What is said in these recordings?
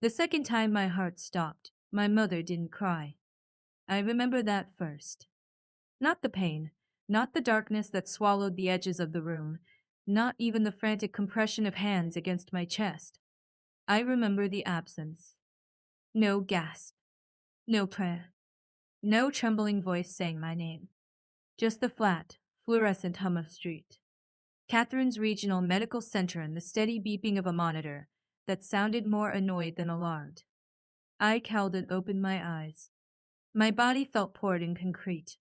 The second time my heart stopped, my mother didn't cry. I remember that first. Not the pain, not the darkness that swallowed the edges of the room, not even the frantic compression of hands against my chest. I remember the absence. No gasp, no prayer, no trembling voice saying my name. Just the flat, fluorescent hum of street. Catherine's regional medical center and the steady beeping of a monitor that sounded more annoyed than alarmed. I cowled and opened my eyes. My body felt poured in concrete.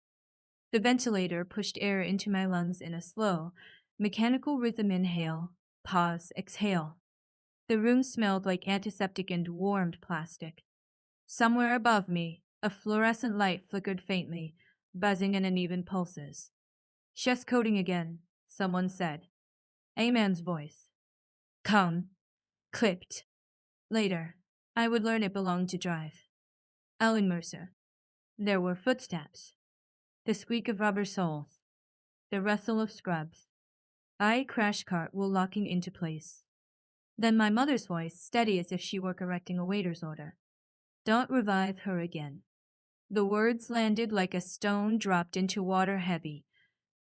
The ventilator pushed air into my lungs in a slow, mechanical rhythm: inhale, pause, exhale. The room smelled like antiseptic and warmed plastic. Somewhere above me, a fluorescent light flickered faintly, buzzing in uneven pulses. Chest coding again, someone said. A man's voice. Come. Clipped. Later, I would learn it belonged to Drive. Alan Mercer. There were footsteps. The squeak of rubber soles. The rustle of scrubs. I crash cart while locking into place. Then my mother's voice, steady as if she were correcting a waiter's order. Don't revive her again. The words landed like a stone dropped into water, heavy,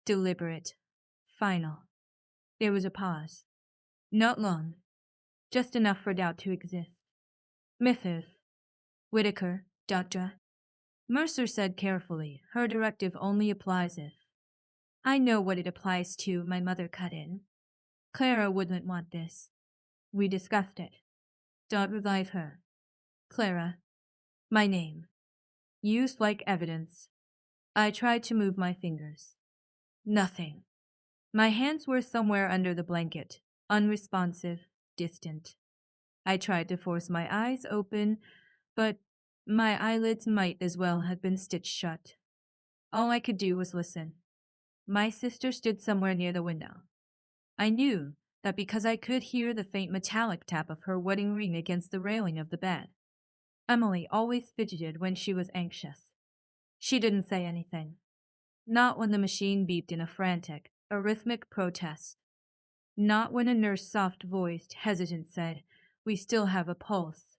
deliberate, final. There was a pause. Not long. Just enough for doubt to exist. Mrs. Whitaker, Doctor. Mercer said carefully, her directive only applies if. I know what it applies to, my mother cut in. Clara wouldn't want this. We discussed it. Don't revive her. Clara. My name. Used like evidence. I tried to move my fingers. Nothing. My hands were somewhere under the blanket, unresponsive, distant. I tried to force my eyes open, but my eyelids might as well have been stitched shut. All I could do was listen. My sister stood somewhere near the window. I knew that because I could hear the faint metallic tap of her wedding ring against the railing of the bed. Emily always fidgeted when she was anxious. She didn't say anything. Not when the machine beeped in a frantic, arrhythmic protest. Not when a nurse soft-voiced, hesitant said, "We still have a pulse."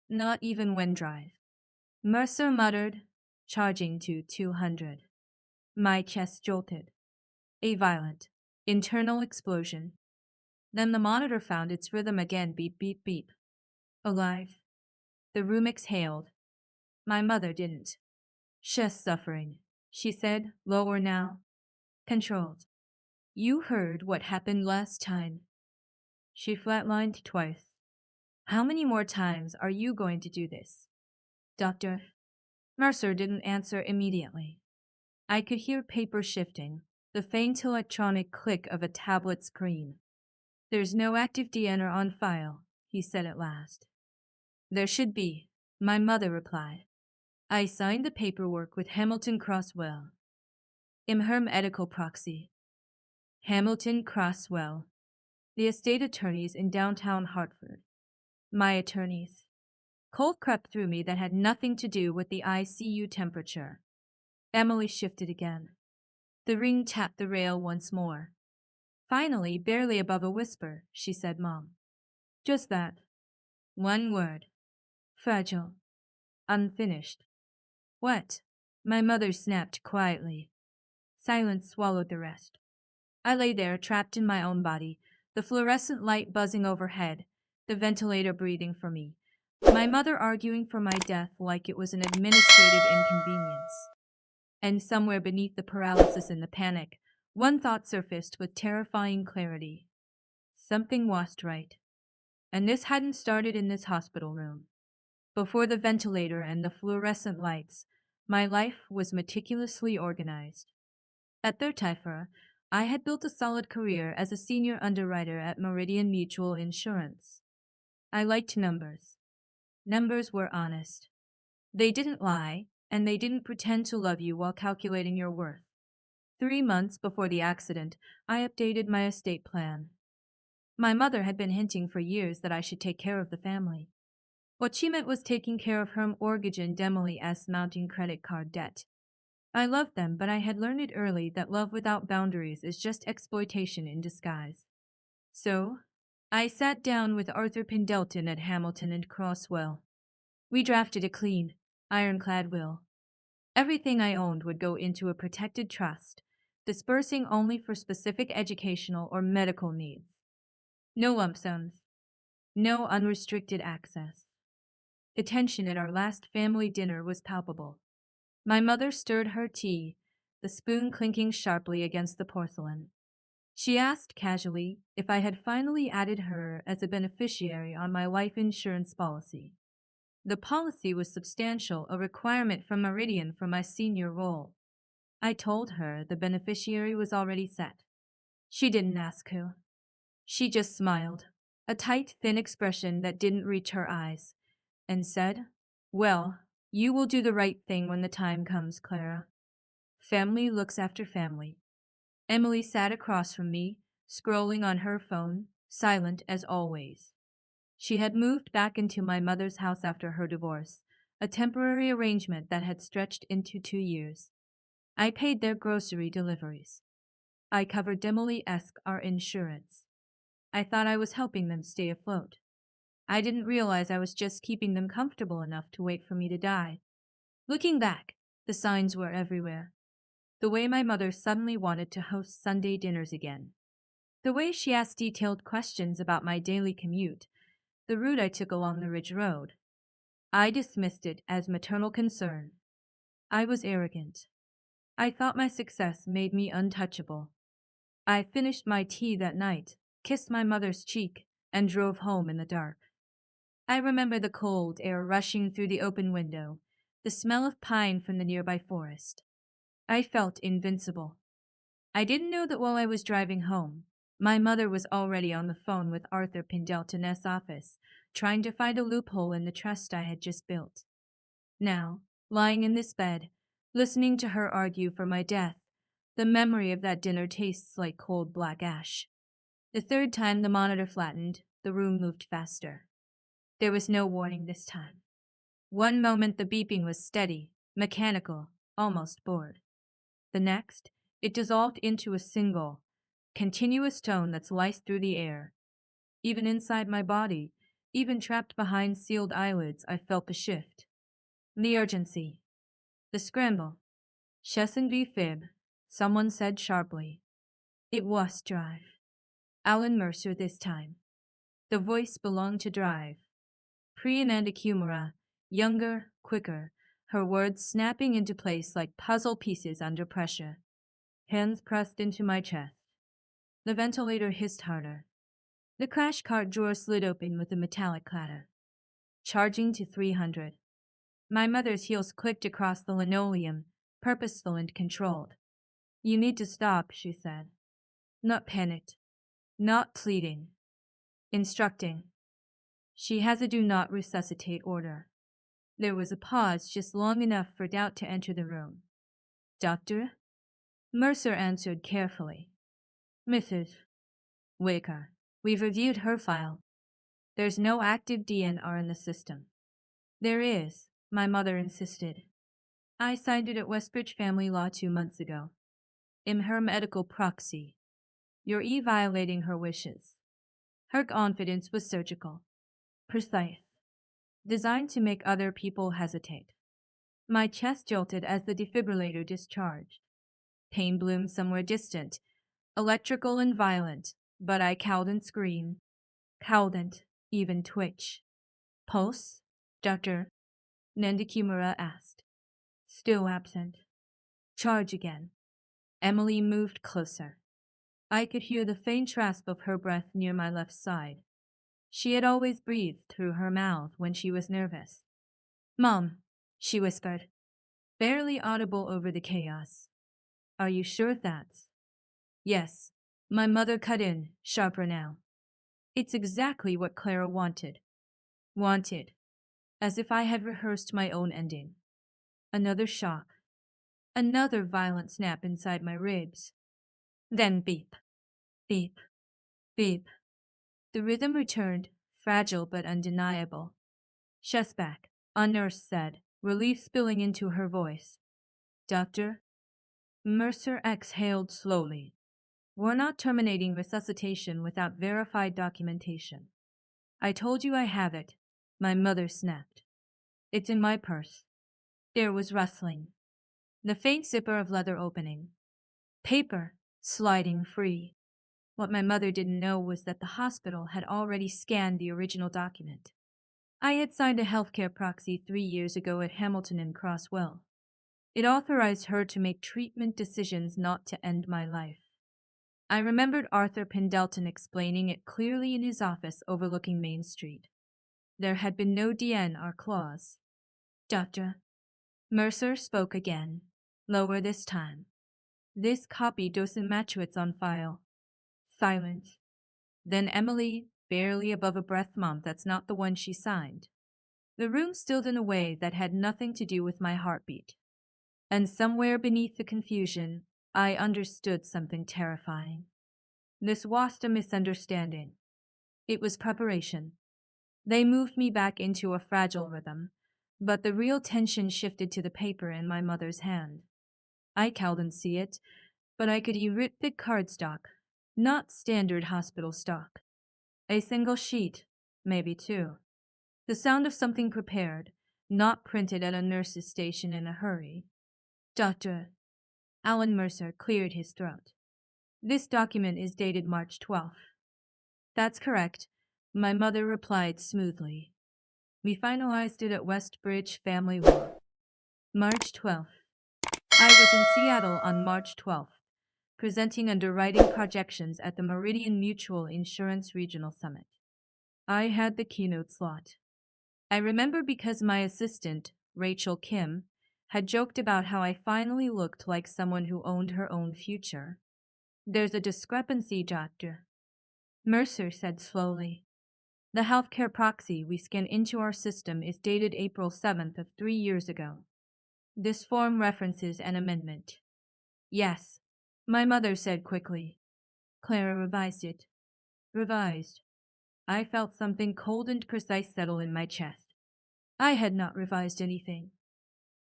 Not even when Drive. Mercer muttered, "Charging to 200. My chest jolted. A violent, internal explosion. Then the monitor found its rhythm again, beep, beep, beep. Alive. The room exhaled. My mother didn't. Chest suffering, she said, lower now. Controlled. You heard what happened last time. She flatlined twice. How many more times are you going to do this? Doctor? Mercer didn't answer immediately. I could hear paper shifting, the faint electronic click of a tablet screen. There's no active DNA on file, he said at last. There should be, my mother replied. I signed the paperwork with Hamilton Crosswell. Imher medical proxy. Hamilton Crosswell, the estate attorneys in downtown Hartford. My attorneys. Cold crept through me that had nothing to do with the ICU temperature. Emily shifted again. The ring tapped the rail once more. Finally, barely above a whisper, she said, "Mom." Just that. One word. Fragile. Unfinished. What? My mother snapped quietly. Silence swallowed the rest. I lay there, trapped in my own body, the fluorescent light buzzing overhead, the ventilator breathing for me, my mother arguing for my death like it was an administrative inconvenience. And somewhere beneath the paralysis and the panic, one thought surfaced with terrifying clarity. Something wasn't right. And this hadn't started in this hospital room. Before the ventilator and the fluorescent lights, my life was meticulously organized. At Thirtyphora, I had built a solid career as a senior underwriter at Meridian Mutual Insurance. I liked numbers. Numbers were honest. They didn't lie, and they didn't pretend to love you while calculating your worth. 3 months before the accident, I updated my estate plan. My mother had been hinting for years that I should take care of the family. What she meant was taking care of her mortgage and Emily as mounting credit card debt. I loved them, but I had learned it early that love without boundaries is just exploitation in disguise. So, I sat down with Arthur Pendleton at Hamilton and Crosswell. We drafted a clean, ironclad will. Everything I owned would go into a protected trust, dispersing only for specific educational or medical needs. No lump sums, no unrestricted access. The tension at our last family dinner was palpable. My mother stirred her tea, the spoon clinking sharply against the porcelain. She asked casually if I had finally added her as a beneficiary on my life insurance policy. The policy was substantial, a requirement from Meridian for my senior role. I told her the beneficiary was already set. She didn't ask who. She just smiled, a tight, thin expression that didn't reach her eyes, and said, "Well, you will do the right thing when the time comes, Clara. Family looks after family." Emily sat across from me, scrolling on her phone, silent as always. She had moved back into my mother's house after her divorce, a temporary arrangement that had stretched into 2 years. I paid their grocery deliveries. I covered Demily-esque our insurance. I thought I was helping them stay afloat. I didn't realize I was just keeping them comfortable enough to wait for me to die. Looking back, the signs were everywhere. The way my mother suddenly wanted to host Sunday dinners again. The way she asked detailed questions about my daily commute, the route I took along the Ridge Road. I dismissed it as maternal concern. I was arrogant. I thought my success made me untouchable. I finished my tea that night, kissed my mother's cheek, and drove home in the dark. I remember the cold air rushing through the open window, the smell of pine from the nearby forest. I felt invincible. I didn't know that while I was driving home, my mother was already on the phone with Arthur Pendleton's office, trying to find a loophole in the trust I had just built. Now, lying in this bed, listening to her argue for my death, the memory of that dinner tastes like cold black ash. The third time the monitor flattened, the room moved faster. There was no warning this time. One moment the beeping was steady, mechanical, almost bored. The next, it dissolved into a single, continuous tone that sliced through the air. Even inside my body, even trapped behind sealed eyelids, I felt the shift. The urgency. The scramble. Chesson v. Fib, someone said sharply. It was Drive. Alan Mercer this time. The voice belonged to Drive. Priyananda Kumara, younger, quicker, her words snapping into place like puzzle pieces under pressure. Hands pressed into my chest. The ventilator hissed harder. The crash cart drawer slid open with a metallic clatter. Charging to 300. My mother's heels clicked across the linoleum, purposeful and controlled. "You need to stop," she said. Not panicked. Not pleading. Instructing. She has a do not resuscitate order. There was a pause just long enough for doubt to enter the room. "Doctor?" Mercer answered carefully. "Mrs. Waker. We've reviewed her file. There's no active DNR in the system." "There is," my mother insisted. "I signed it at Westbridge Family Law 2 months ago. I'm her medical proxy. You're violating her wishes." Her confidence was surgical, precise, designed to make other people hesitate. My chest jolted as the defibrillator discharged. Pain bloomed somewhere distant, electrical and violent, but I cowed and screamed. Cowed, even twitch. "Pulse, Doctor?" Nandikimura asked. "Still absent." "Charge again." Emily moved closer. I could hear the faint rasp of her breath near my left side. She had always breathed through her mouth when she was nervous. "Mom," she whispered, barely audible over the chaos. "Are you sure that's—" "Yes," my mother cut in, sharper now. "It's exactly what Clara wanted. Wanted. As if I had rehearsed my own ending. Another shock. Another violent snap inside my ribs. Then beep. Beep. Beep. The rhythm returned, fragile but undeniable. "Chest-back," a nurse said, relief spilling into her voice. "Doctor?" Mercer exhaled slowly. We're not terminating resuscitation without verified documentation. I told you I have it. My mother snapped. It's in my purse. There was rustling. The faint zipper of leather opening. Paper sliding free. What my mother didn't know was that the hospital had already scanned the original document. I had signed a healthcare proxy 3 years ago at Hamilton and Crosswell. It authorized her to make treatment decisions not to end my life. I remembered Arthur Pendleton explaining it clearly in his office overlooking Main Street. There had been no DN or clause. Doctor, Mercer spoke again, lower this time. This copy doesn't match what's on file. Silence. Then Emily, barely above a breath, Mom, that's not the one she signed. The room stilled in a way that had nothing to do with my heartbeat. And somewhere beneath the confusion, I understood something terrifying. This wasn't a misunderstanding. It was preparation. They moved me back into a fragile rhythm, but the real tension shifted to the paper in my mother's hand. I couldn't see it, but I could hear thick cardstock, not standard hospital stock. A single sheet, maybe two. The sound of something prepared, not printed at a nurse's station in a hurry. Dr. Alan Mercer cleared his throat. This document is dated March 12th. That's correct, my mother replied smoothly. We finalized it at Westbridge Family Law. March 12th. I was in Seattle on March 12th, presenting underwriting projections at the Meridian Mutual Insurance Regional Summit. I had the keynote slot. I remember because my assistant, Rachel Kim, had joked about how I finally looked like someone who owned her own future. There's a discrepancy, Doctor, Mercer said slowly. The healthcare proxy we scan into our system is dated April 7th of 3 years ago. This form references an amendment. Yes, my mother said quickly. Clara revised it. Revised. I felt something cold and precise settle in my chest. I had not revised anything.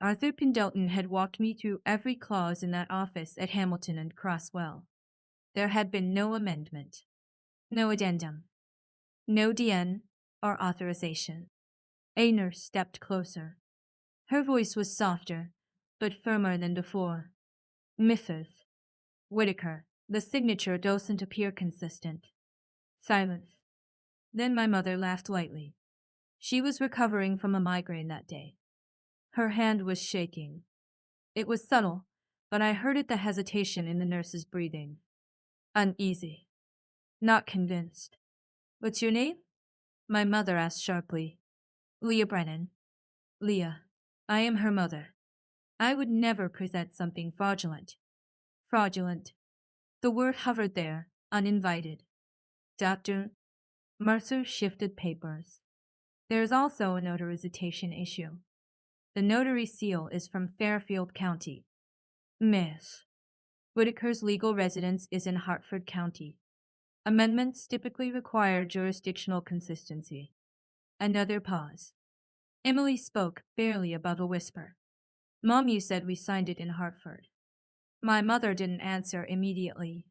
Arthur Pendleton had walked me through every clause in that office at Hamilton and Crosswell. There had been no amendment, no addendum, no DN or authorization. A nurse stepped closer. Her voice was softer, but firmer than before. Mrs. Whitaker, the signature doesn't appear consistent. Silence. Then my mother laughed lightly. She was recovering from a migraine that day. Her hand was shaking. It was subtle, but I heard the hesitation in the nurse's breathing. Uneasy. Not convinced. What's your name? My mother asked sharply. Leah Brennan. Leah. I am her mother. I would never present something fraudulent. Fraudulent. The word hovered there, uninvited. Dr. Mercer shifted papers. There is also a notarization issue. The notary seal is from Fairfield County. Miss. Whitaker's legal residence is in Hartford County. Amendments typically require jurisdictional consistency. Another pause. Emily spoke barely above a whisper. Mom, you said we signed it in Hartford. My mother didn't answer immediately.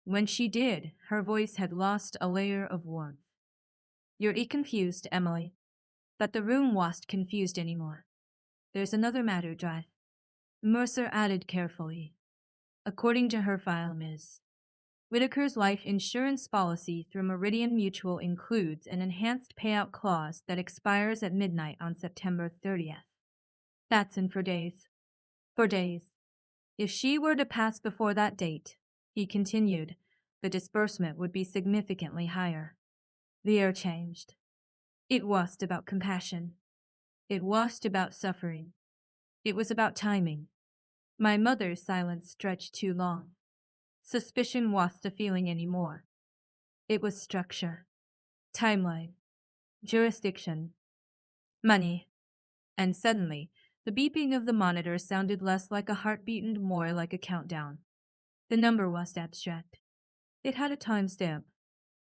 When she did, her voice had lost a layer of warmth. You're confused, Emily. But the room wasn't confused anymore. There's another matter, Drive. Mercer added carefully. According to her file, Ms. Whitaker's life insurance policy through Meridian Mutual includes an enhanced payout clause that expires at midnight on September 30th. That's in for days. For days. If she were to pass before that date, he continued, the disbursement would be significantly higher. The air changed. It wasn't about compassion. It wasn't about suffering. It was about timing. My mother's silence stretched too long. Suspicion wasn't a feeling anymore. It was structure, timeline, jurisdiction, money. And suddenly, the beeping of the monitor sounded less like a heartbeat and more like a countdown. The number was abstract. It had a timestamp.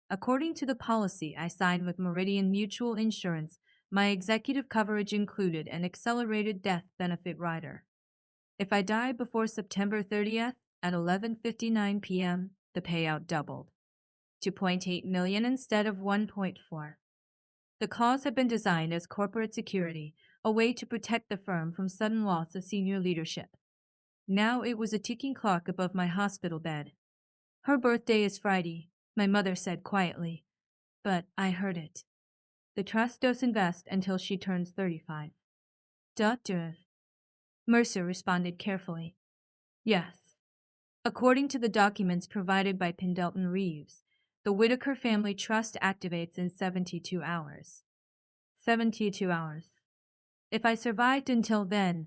According to the policy I signed with Meridian Mutual Insurance, my executive coverage included an accelerated death benefit rider. If I died before September 30th at 11:59 p.m., The payout doubled. 2.8 million instead of 1.4. The clause had been designed as corporate security, a way to protect the firm from sudden loss of senior leadership. Now it was a ticking clock above my hospital bed. Her birthday is Friday, my mother said quietly, but I heard it. The trust does invest until she turns 35. Doctor. Mercer responded carefully. Yes. According to the documents provided by Pendleton Reeves, the Whitaker family trust activates in 72 hours. 72 hours. If I survived until then,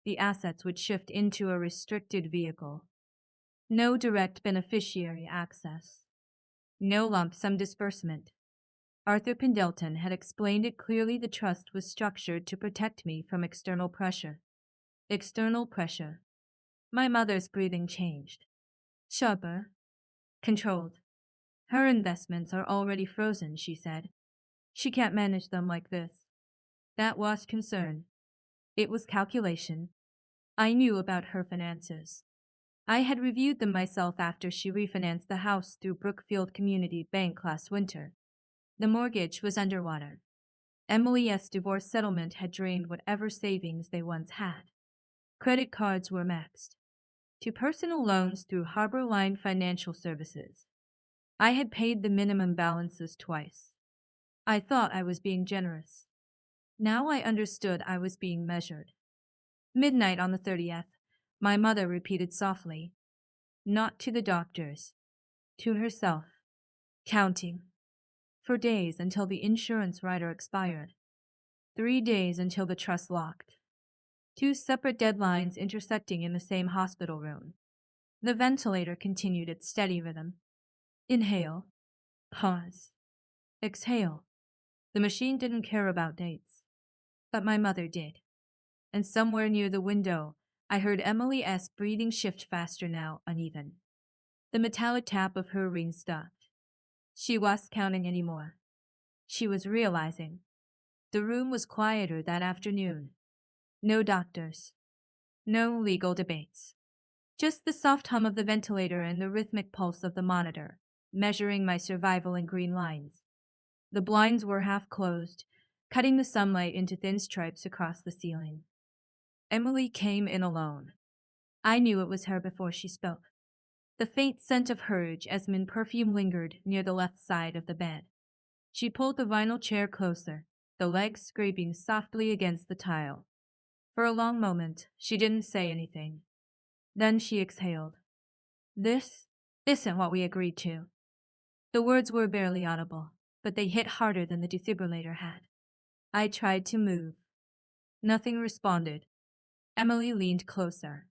the assets would shift into a restricted vehicle. No direct beneficiary access. No lump sum disbursement. Arthur Pendleton had explained it clearly. The trust was structured to protect me from external pressure. External pressure. My mother's breathing changed. Sharper. Controlled. Her investments are already frozen, she said. She can't manage them like this. That was concern. It was calculation. I knew about her finances. I had reviewed them myself after she refinanced the house through Brookfield Community Bank last winter. The mortgage was underwater. Emily's divorce settlement had drained whatever savings they once had. Credit cards were maxed. To personal loans through Harbor Line Financial Services. I had paid the minimum balances twice. I thought I was being generous. Now I understood I was being measured. Midnight on the 30th, my mother repeated softly, not to the doctors, to herself, counting. For days until the insurance rider expired. 3 days until the trust locked. 2 separate deadlines intersecting in the same hospital room. The ventilator continued its steady rhythm. Inhale. Pause. Exhale. The machine didn't care about dates. But my mother did. And somewhere near the window, I heard Emily's breathing shift faster now, uneven. The metallic tap of her ring stopped. She wasn't counting anymore. She was realizing. The room was quieter that afternoon. No doctors. No legal debates. Just the soft hum of the ventilator and the rhythmic pulse of the monitor, measuring my survival in green lines. The blinds were half closed, cutting the sunlight into thin stripes across the ceiling. Emily came in alone. I knew it was her before she spoke. The faint scent of her jasmine perfume lingered near the left side of the bed. She pulled the vinyl chair closer, the legs scraping softly against the tile. For a long moment, she didn't say anything. Then she exhaled. This isn't what we agreed to. The words were barely audible, but they hit harder than the defibrillator had. I tried to move. Nothing responded. Emily leaned closer.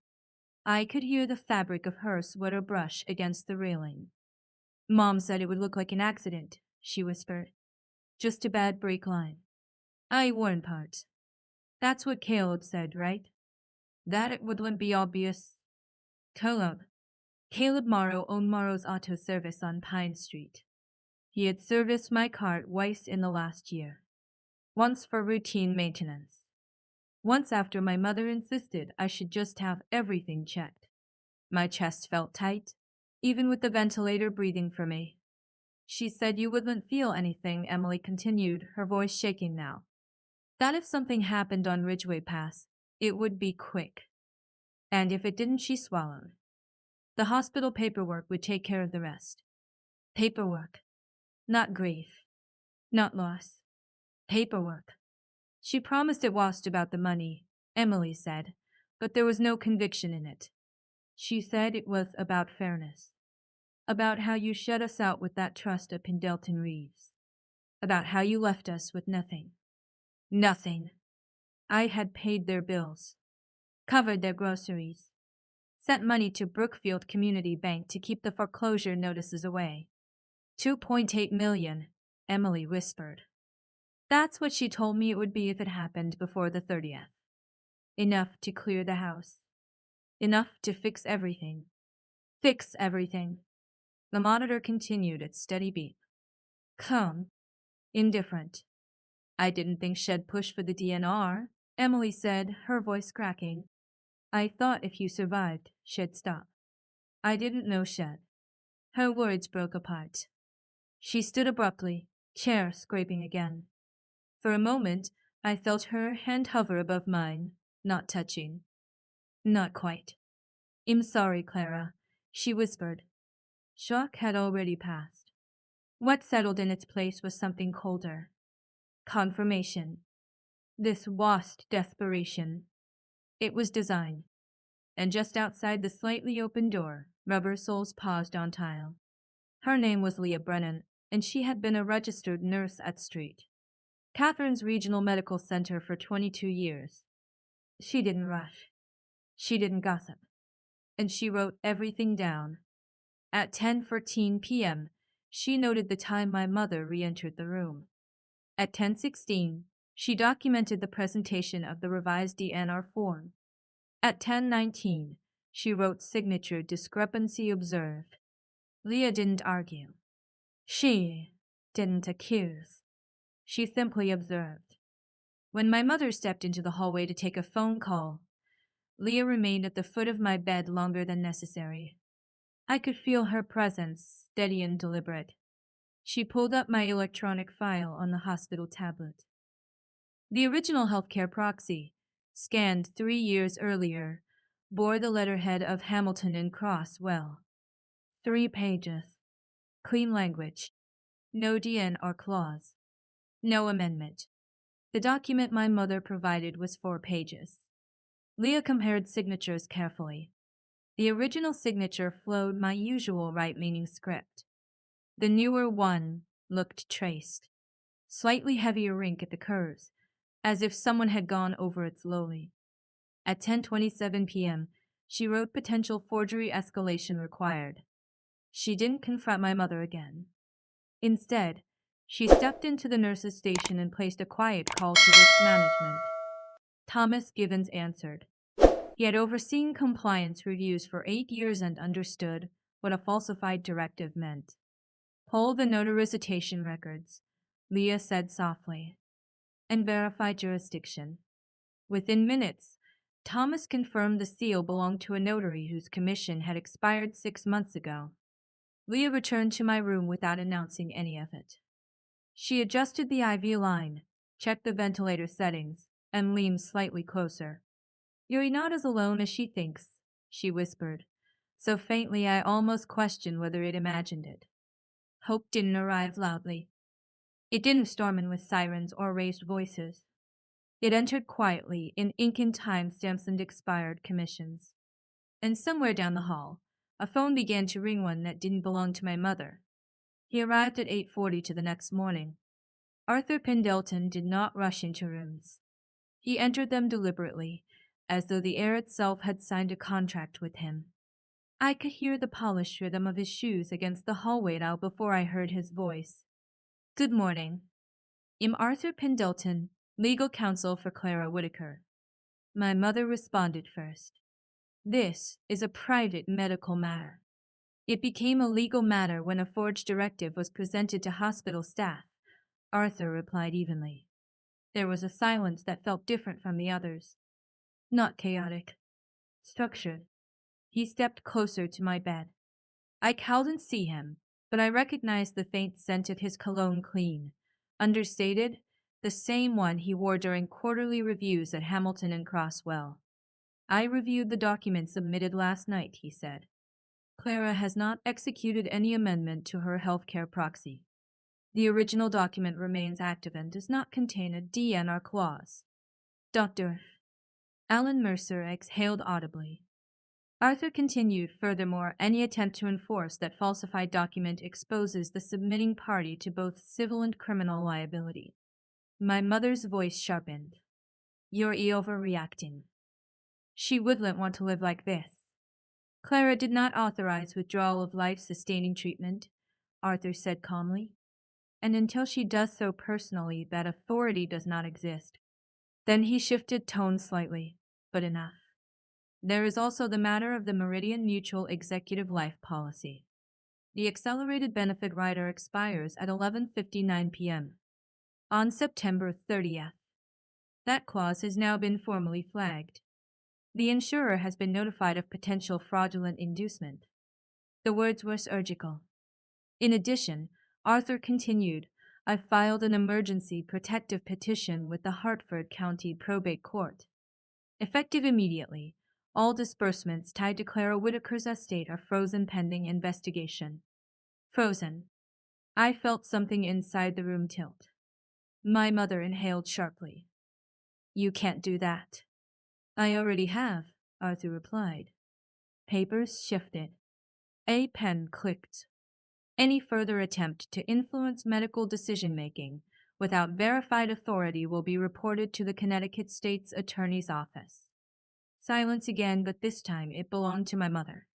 I could hear the fabric of her sweater brush against the railing. Mom said it would look like an accident, she whispered. Just a bad break line. I warned parts. That's what Caleb said, right? That it wouldn't be obvious. Caleb Morrow owned Morrow's Auto Service on Pine Street. He had serviced my car twice in the last year. Once for routine maintenance. Once after my mother insisted I should just have everything checked. My chest felt tight, even with the ventilator breathing for me. She said you wouldn't feel anything, Emily continued, her voice shaking now. That if something happened on Ridgeway Pass, it would be quick. And if it didn't, she swallowed. The hospital paperwork would take care of the rest. Paperwork. Not grief. Not loss. Paperwork. She promised it wasn't about the money, Emily said, but there was no conviction in it. She said it was about fairness. About how you shut us out with that trust of Pendleton Reeves. About how you left us with nothing. Nothing. I had paid their bills. Covered their groceries. Sent money to Brookfield Community Bank to keep the foreclosure notices away. 2.8 million, Emily whispered. That's what she told me it would be if it happened before the 30th. Enough to clear the house. Enough to fix everything. Fix everything. The monitor continued its steady beep. Calm. Indifferent. I didn't think she'd push for the DNR, Emily said, her voice cracking. I thought if you survived, she'd stop. I didn't know she'd. Her words broke apart. She stood abruptly, chair scraping again. For a moment, I felt her hand hover above mine, not touching. Not quite. I'm sorry, Clara, she whispered. Shock had already passed. What settled in its place was something colder. Confirmation. This wasp desperation. It was design. And just outside the slightly open door, rubber soles paused on tile. Her name was Leah Brennan, and she had been a registered nurse at Street Catherine's Regional Medical Center for 22 years. She didn't rush. She didn't gossip. And she wrote everything down. At 10:14 p.m., she noted the time my mother re-entered the room. At 10:16, she documented the presentation of the revised DNR form. At 10:19, she wrote signature discrepancy observed. Leah didn't argue. She didn't accuse. She simply observed. When my mother stepped into the hallway to take a phone call, Leah remained at the foot of my bed longer than necessary. I could feel her presence, steady and deliberate. She pulled up my electronic file on the hospital tablet. The original healthcare proxy, scanned 3 years earlier, bore the letterhead of Hamilton and Cross well. 3 pages. Clean language. No DNR clause. No amendment. The document my mother provided was 4 pages. Leah compared signatures carefully. The original signature flowed my usual right-leaning script. The newer one looked traced. Slightly heavier ink at the curves, as if someone had gone over it slowly. At 10:27 p.m., she wrote potential forgery escalation required. She didn't confront my mother again. Instead, she stepped into the nurse's station and placed a quiet call to risk management. Thomas Givens answered. He had overseen compliance reviews for 8 years and understood what a falsified directive meant. Pull the notarization records, Leah said softly, and verify jurisdiction. Within minutes, Thomas confirmed the seal belonged to a notary whose commission had expired 6 months ago. Leah returned to my room without announcing any of it. She adjusted the IV line, checked the ventilator settings, and leaned slightly closer. You're not as alone as she thinks, she whispered, so faintly I almost questioned whether it imagined it. Hope didn't arrive loudly. It didn't storm in with sirens or raised voices. It entered quietly in ink and timestamps and expired commissions. And somewhere down the hall, a phone began to ring, one that didn't belong to my mother. He arrived at 8:40 to the next morning. Arthur Pendleton did not rush into rooms. He entered them deliberately, as though the air itself had signed a contract with him. I could hear the polished rhythm of his shoes against the hallway now before I heard his voice. Good morning. I'm Arthur Pendleton, legal counsel for Clara Whitaker. My mother responded first. This is a private medical matter. It became a legal matter when a forged directive was presented to hospital staff, Arthur replied evenly. There was a silence that felt different from the others. Not chaotic. Structured. He stepped closer to my bed. I couldn't see him, but I recognized the faint scent of his cologne clean. Understated, the same one he wore during quarterly reviews at Hamilton and Croswell. I reviewed the document submitted last night, he said. Clara has not executed any amendment to her healthcare proxy. The original document remains active and does not contain a DNR clause. Dr. Alan Mercer exhaled audibly. Arthur continued, furthermore, any attempt to enforce that falsified document exposes the submitting party to both civil and criminal liability. My mother's voice sharpened. You're overreacting. She wouldn't want to live like this. Clara did not authorize withdrawal of life-sustaining treatment, Arthur said calmly. And until she does so personally, that authority does not exist. Then he shifted tone slightly, but enough. There is also the matter of the Meridian Mutual Executive Life Policy. The accelerated benefit rider expires at 11:59 p.m. on September 30th. That clause has now been formally flagged. The insurer has been notified of potential fraudulent inducement. The words were surgical. In addition, Arthur continued, I filed an emergency protective petition with the Hartford County Probate Court. Effective immediately, all disbursements tied to Clara Whitaker's estate are frozen pending investigation. Frozen. I felt something inside the room tilt. My mother inhaled sharply. You can't do that. I already have, Arthur replied. Papers shifted. A pen clicked. Any further attempt to influence medical decision-making without verified authority will be reported to the Connecticut State's Attorney's Office. Silence again, but this time it belonged to my mother.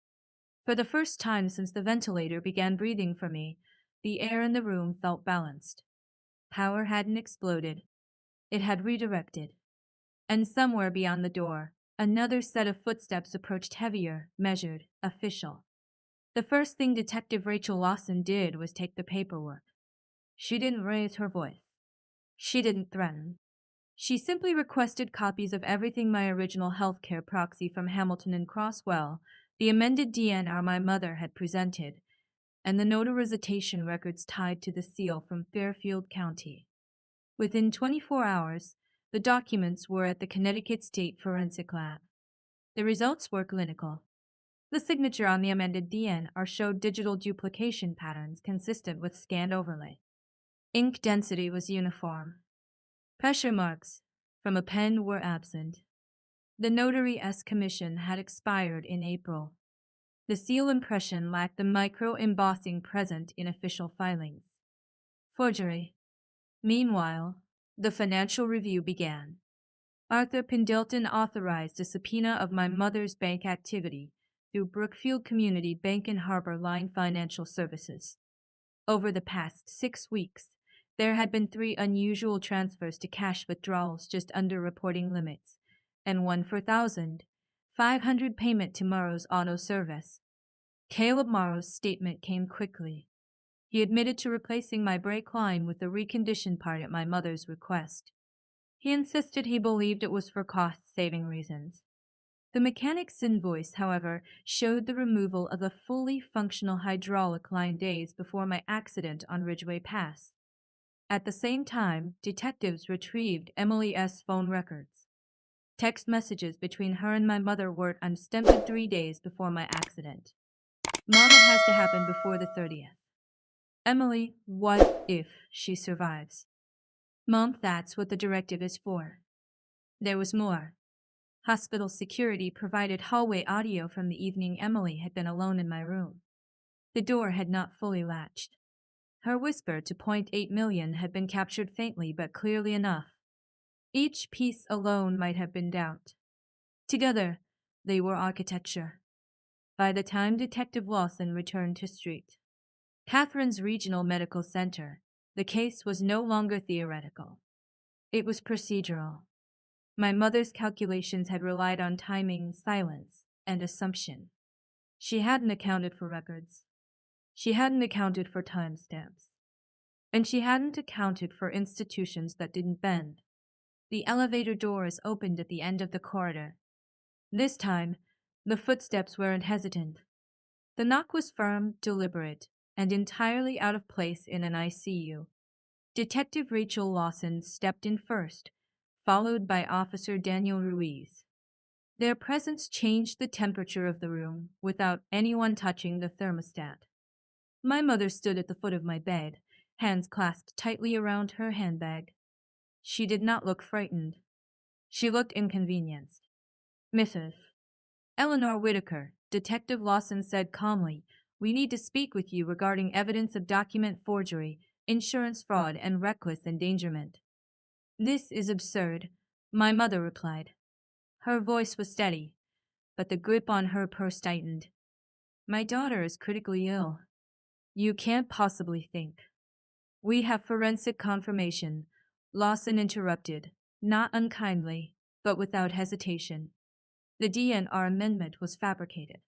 For the first time since the ventilator began breathing for me, the air in the room felt balanced. Power hadn't exploded. It had redirected. And somewhere beyond the door, another set of footsteps approached, heavier, measured, official. The first thing Detective Rachel Lawson did was take the paperwork. She didn't raise her voice. She didn't threaten. She simply requested copies of everything: my original healthcare proxy from Hamilton and Crosswell, the amended DNR my mother had presented, and the notarization records tied to the seal from Fairfield County. Within 24 hours, the documents were at the Connecticut State Forensic Lab. The results were clinical. The signature on the amended DNR showed digital duplication patterns consistent with scanned overlay. Ink density was uniform. Pressure marks from a pen were absent. The Notary-S commission had expired in April. The seal impression lacked the micro-embossing present in official filings. Forgery. Meanwhile, the financial review began. Arthur Pendleton authorized a subpoena of my mother's bank activity through Brookfield Community Bank and Harbor Line Financial Services. Over the past 6 weeks, there had been 3 unusual transfers to cash withdrawals just under reporting limits, and one for $1,500 payment to Morrow's Auto Service. Caleb Morrow's statement came quickly. He admitted to replacing my brake line with the reconditioned part at my mother's request. He insisted he believed it was for cost-saving reasons. The mechanic's invoice, however, showed the removal of a fully functional hydraulic line days before my accident on Ridgeway Pass. At the same time, detectives retrieved Emily S. phone records. Text messages between her and my mother were unstemmed 3 days before my accident. Mom, it has to happen before the 30th. Emily, what if she survives? Mom, that's what the directive is for. There was more. Hospital security provided hallway audio from the evening Emily had been alone in my room. The door had not fully latched. Her whisper to .8 million had been captured faintly but clearly enough. Each piece alone might have been doubt. Together, they were architecture. By the time Detective Lawson returned to Street, Catherine's Regional Medical Center, the case was no longer theoretical. It was procedural. My mother's calculations had relied on timing, silence, and assumption. She hadn't accounted for records. She hadn't accounted for timestamps. And she hadn't accounted for institutions that didn't bend. The elevator doors opened at the end of the corridor. This time, the footsteps weren't hesitant. The knock was firm, deliberate, and entirely out of place in an ICU. Detective Rachel Lawson stepped in first, followed by Officer Daniel Ruiz. Their presence changed the temperature of the room without anyone touching the thermostat. My mother stood at the foot of my bed, hands clasped tightly around her handbag. She did not look frightened. She looked inconvenienced. Mrs. Eleanor Whitaker, Detective Lawson said calmly, we need to speak with you regarding evidence of document forgery, insurance fraud, and reckless endangerment. This is absurd, my mother replied. Her voice was steady, but the grip on her purse tightened. My daughter is critically ill. You can't possibly think. We have forensic confirmation, Lawson interrupted, not unkindly, but without hesitation. The DNR amendment was fabricated.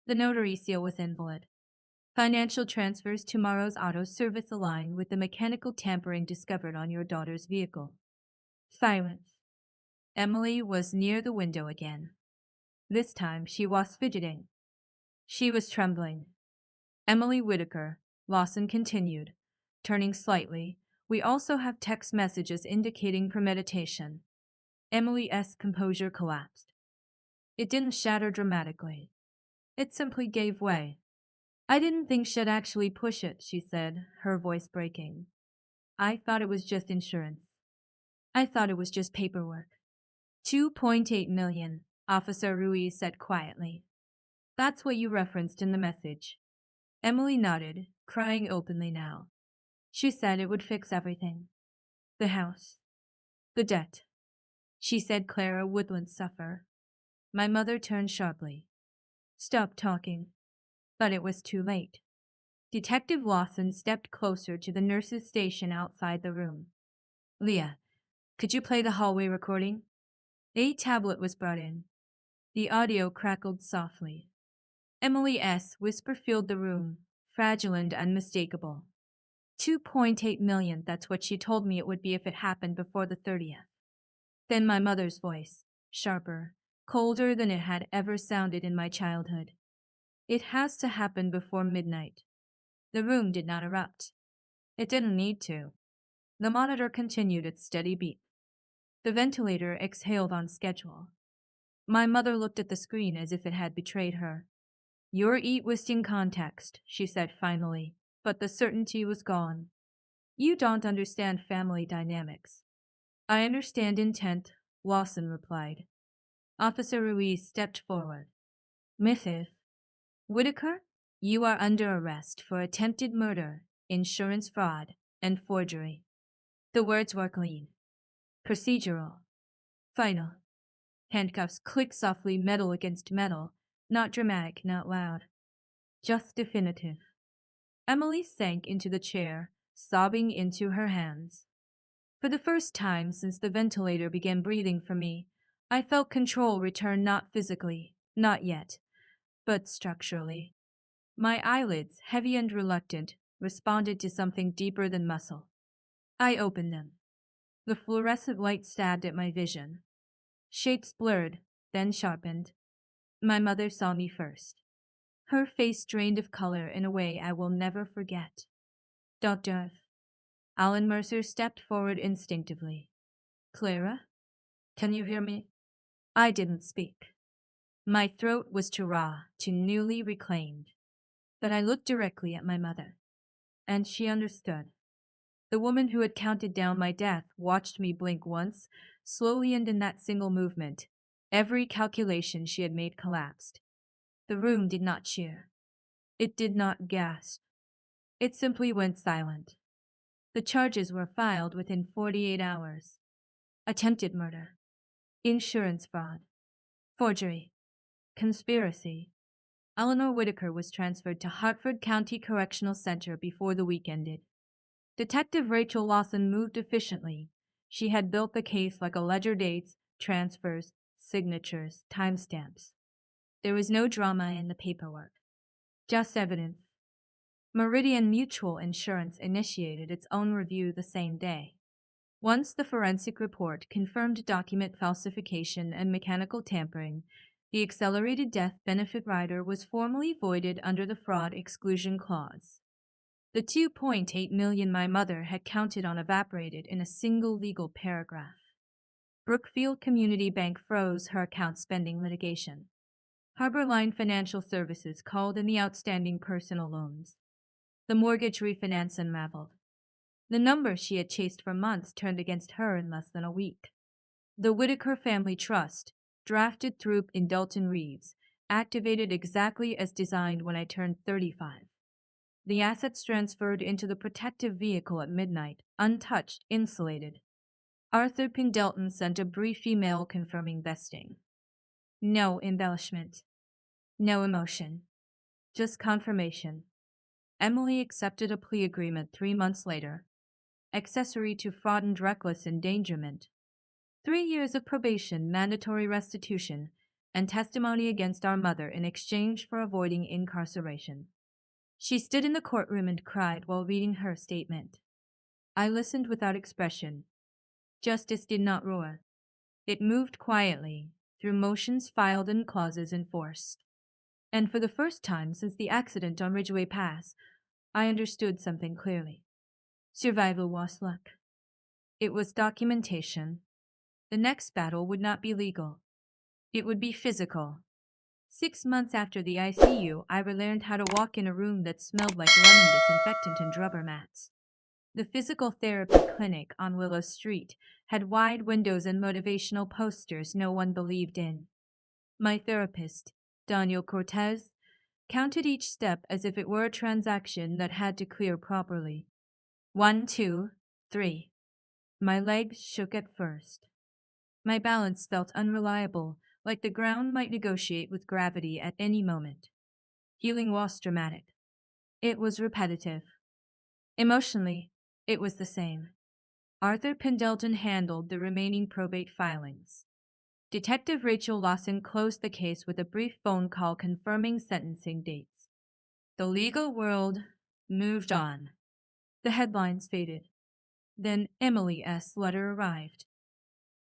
The notary seal was invalid. Financial transfers to Morrow's Auto Service align with the mechanical tampering discovered on your daughter's vehicle. Silence. Emily was near the window again. This time she was fidgeting. She was trembling. Emily Whitaker, Lawson continued, turning slightly. We also have text messages indicating premeditation. Emily's composure collapsed. It didn't shatter dramatically. It simply gave way. I didn't think she'd actually push it, she said, her voice breaking. I thought it was just insurance. I thought it was just paperwork. 2.8 million, Officer Ruiz said quietly. That's what you referenced in the message. Emily nodded, crying openly now. She said it would fix everything. The house. The debt. She said Clara wouldn't suffer. My mother turned sharply. Stop talking. But it was too late. Detective Lawson stepped closer to the nurse's station outside the room. Leah, could you play the hallway recording? A tablet was brought in. The audio crackled softly. Emily's whisper filled the room, fragile and unmistakable. 2.8 million, that's what she told me it would be if it happened before the 30th. Then my mother's voice, sharper, colder than it had ever sounded in my childhood. It has to happen before midnight. The room did not erupt. It didn't need to. The monitor continued its steady beat. The ventilator exhaled on schedule. My mother looked at the screen as if it had betrayed her. Your eat was in context, she said finally, but the certainty was gone. You don't understand family dynamics. I understand intent, Lawson replied. Officer Ruiz stepped forward. Mrs. Whitaker, you are under arrest for attempted murder, insurance fraud, and forgery. The words were clean. Procedural. Final. Handcuffs clicked softly, metal against metal. Not dramatic, not loud. Just definitive. Emily sank into the chair, sobbing into her hands. For the first time since the ventilator began breathing for me, I felt control return, not physically, not yet, but structurally. My eyelids, heavy and reluctant, responded to something deeper than muscle. I opened them. The fluorescent light stabbed at my vision. Shapes blurred, then sharpened. My mother saw me first. Her face drained of color in a way I will never forget. Doctor. Alan Mercer stepped forward instinctively. Clara? Can you hear me? I didn't speak. My throat was too raw, too newly reclaimed. But I looked directly at my mother. And she understood. The woman who had counted down my death watched me blink once, slowly, and in that single movement, every calculation she had made collapsed. The room did not cheer. It did not gasp. It simply went silent. The charges were filed within 48 hours. Attempted murder, insurance fraud, forgery, conspiracy. Eleanor Whitaker was transferred to Hartford County Correctional Center before the week ended. Detective Rachel Lawson moved efficiently. She had built the case like a ledger: dates, transfers, signatures, timestamps. There was no drama in the paperwork, just evidence. Meridian Mutual Insurance initiated its own review the same day. Once the forensic report confirmed document falsification and mechanical tampering, the accelerated death benefit rider was formally voided under the fraud exclusion clause. The 2.8 million my mother had counted on evaporated in a single legal paragraph. Brookfield Community Bank froze her accounts pending litigation. Harborline Financial Services called in the outstanding personal loans. The mortgage refinance unraveled. The number she had chased for months turned against her in less than a week. The Whitaker Family Trust, drafted through in Dalton Reeves, activated exactly as designed when I turned 35. The assets transferred into the protective vehicle at midnight, untouched, insulated. Arthur Pendleton sent a brief email confirming vesting. No embellishment. No emotion. Just confirmation. Emily accepted a plea agreement 3 months later. Accessory to fraud and reckless endangerment. 3 years of probation, mandatory restitution, and testimony against our mother in exchange for avoiding incarceration. She stood in the courtroom and cried while reading her statement. I listened without expression. Justice did not roar. It moved quietly, through motions filed and clauses enforced. And for the first time since the accident on Ridgeway Pass, I understood something clearly. Survival was luck. It was documentation. The next battle would not be legal. It would be physical. 6 months after the ICU, I relearned how to walk in a room that smelled like lemon disinfectant and rubber mats. The physical therapy clinic on Willow Street had wide windows and motivational posters no one believed in. My therapist, Daniel Cortez, counted each step as if it were a transaction that had to clear properly. 1, 2, 3. My legs shook at first. My balance felt unreliable, like the ground might negotiate with gravity at any moment. Healing was dramatic. It was repetitive. Emotionally, it was the same. Arthur Pendleton handled the remaining probate filings. Detective Rachel Lawson closed the case with a brief phone call confirming sentencing dates. The legal world moved on. The headlines faded. Then Emily S. letter arrived.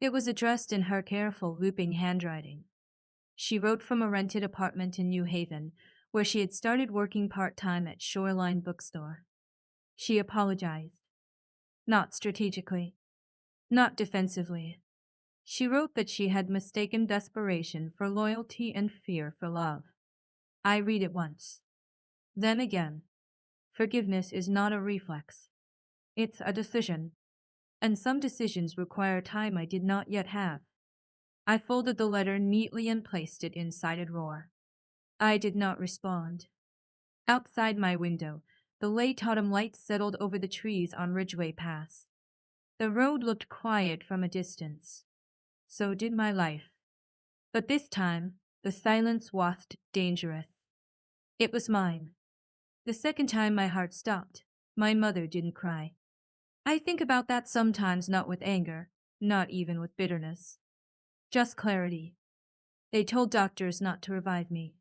It was addressed in her careful, looping handwriting. She wrote from a rented apartment in New Haven, where she had started working part-time at Shoreline Bookstore. She apologized. Not strategically. Not defensively. She wrote that she had mistaken desperation for loyalty and fear for love. I read it once. Then again. Forgiveness is not a reflex. It's a decision. And some decisions require time I did not yet have. I folded the letter neatly and placed it inside a drawer. I did not respond. Outside my window, the late autumn light settled over the trees on Ridgeway Pass. The road looked quiet from a distance. So did my life. But this time, the silence was dangerous. It was mine. The second time my heart stopped, my mother didn't cry. I think about that sometimes, not with anger, not even with bitterness. Just clarity. They told doctors not to revive me.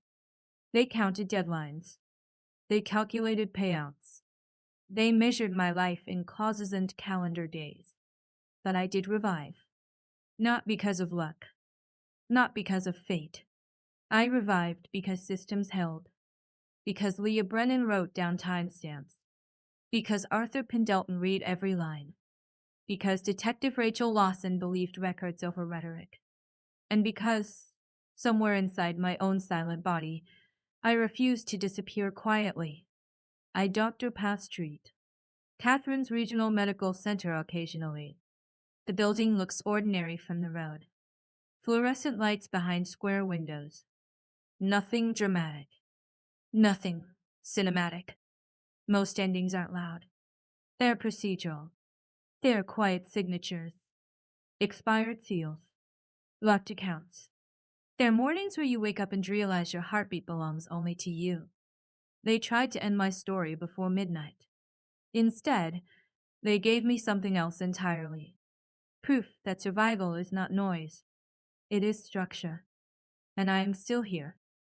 They counted deadlines. They calculated payouts. They measured my life in clauses and calendar days. But I did revive. Not because of luck. Not because of fate. I revived because systems held. Because Leah Brennan wrote down timestamps. Because Arthur Pendleton read every line. Because Detective Rachel Lawson believed records over rhetoric. And because, somewhere inside my own silent body, I refused to disappear quietly. I Dr. Path Street, Catherine's Regional Medical Center occasionally. The building looks ordinary from the road. Fluorescent lights behind square windows. Nothing dramatic. Nothing cinematic. Most endings aren't loud. They're procedural. They're quiet signatures. Expired seals. Locked accounts. They're mornings where you wake up and realize your heartbeat belongs only to you. They tried to end my story before midnight. Instead, they gave me something else entirely. Proof that survival is not noise. It is structure. And I am still here.